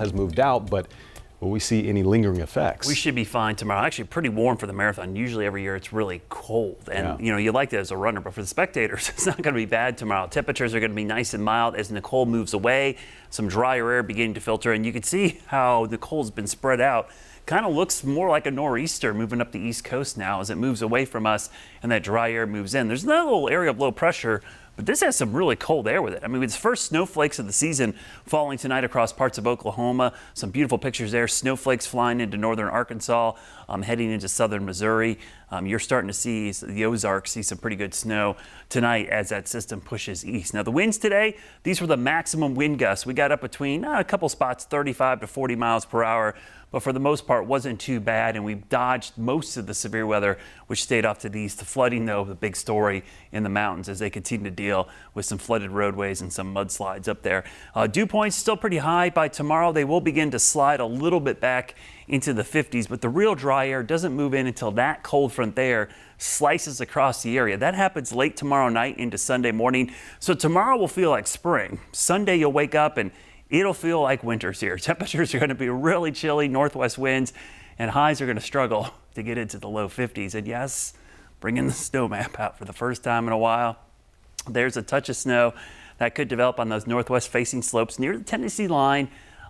has moved out, but will we see any lingering effects? We should be fine tomorrow. Actually, pretty warm for the marathon. Usually every year it's really cold, and you like that as a runner, but for the spectators, it's not going to be bad tomorrow. Temperatures are going to be nice and mild as Nicole moves away. Some drier air beginning to filter, and you can see how Nicole's been spread out. Kind of looks more like a nor'easter moving up the east coast now as it moves away from us and that dry air moves in. There's another little area of low pressure, but this has some really cold air with it. I mean, it's first snowflakes of the season falling tonight across parts of Oklahoma. Some beautiful pictures there. Snowflakes flying into northern Arkansas, heading into southern Missouri. You're starting to see the Ozarks see some pretty good snow tonight as that system pushes east. Now, the winds today, these were the maximum wind gusts. We got up between a couple spots, 35 to 40 miles per hour. But for the most part, wasn't too bad, and we dodged most of the severe weather, which stayed off to the east. The flooding, though, the big story in the mountains as they continue to deal with some flooded roadways and some mudslides up there. Dew points still pretty high. By tomorrow, they will begin to slide a little bit back into the 50s, but the real dry air doesn't move in until that cold front there slices across the area. That happens late tomorrow night into Sunday morning. So tomorrow will feel like spring. Sunday, you'll wake up and it'll feel like winter's here. Temperatures are going to be really chilly, northwest winds, and highs are going to struggle to get into the low 50s. And yes, bringing the snow map out for the first time in a while. There's a touch of snow that could develop on those northwest facing slopes near the Tennessee line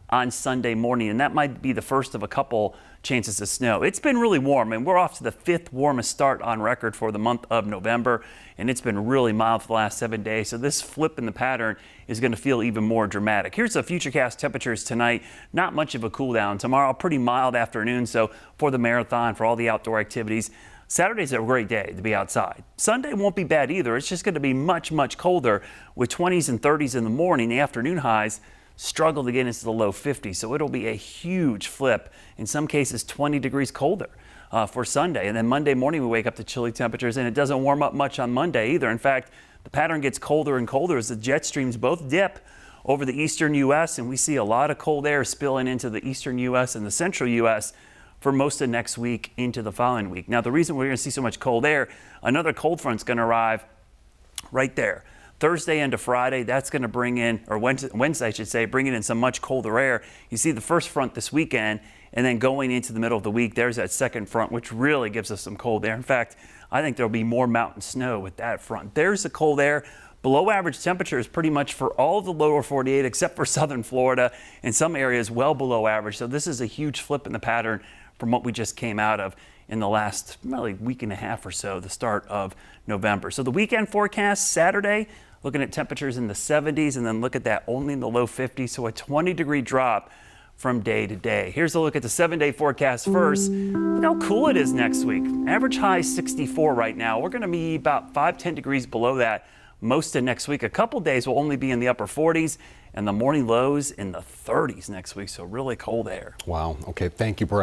on Sunday morning, and that might be the first of a couple chances of snow. It's been really warm, and we're off to the 5th warmest start on record for the month of November, and it's been really mild for the last 7 days. So this flip in the pattern is going to feel even more dramatic. Here's the futurecast temperatures tonight. Not much of a cool down. Tomorrow, pretty mild afternoon. So for the marathon, for all the outdoor activities, Saturday's a great day to be outside. Sunday won't be bad either. It's just going to be much, much colder with 20s and 30s in the morning. The afternoon highs struggle to get into the low 50s, so it'll be a huge flip. In some cases, 20 degrees colder for Sunday. And then Monday morning, we wake up to chilly temperatures, and it doesn't warm up much on Monday either. In fact, the pattern gets colder and colder as the jet streams both dip over the eastern U.S., and we see a lot of cold air spilling into the eastern U.S. and the central U.S. for most of next week into the following week. Now, the reason we're going to see so much cold air, another cold front's going to arrive right there. Thursday into Friday, that's going to bring in, or Wednesday, I should say, bringing in some much colder air. You see the first front this weekend, and then going into the middle of the week, there's that second front, which really gives us some cold air. In fact, I think there'll be more mountain snow with that front. There's the cold air. Below average temperatures pretty much for all of the lower 48 except for southern Florida, and some areas well below average. So this is a huge flip in the pattern from what we just came out of in the last really week and a half or so, the start of November. So the weekend forecast, Saturday, looking at temperatures in the 70s, and then look at that only in the low 50s, so a 20-degree drop from day to day. Here's a look at the 7-day forecast first. Look how cool it is next week. Average high 64 right now. We're going to be about 5-10 degrees below that most of next week. A couple days will only be in the upper 40s, and the morning lows in the 30s next week, so really cold air. Wow. Okay, thank you, Brad.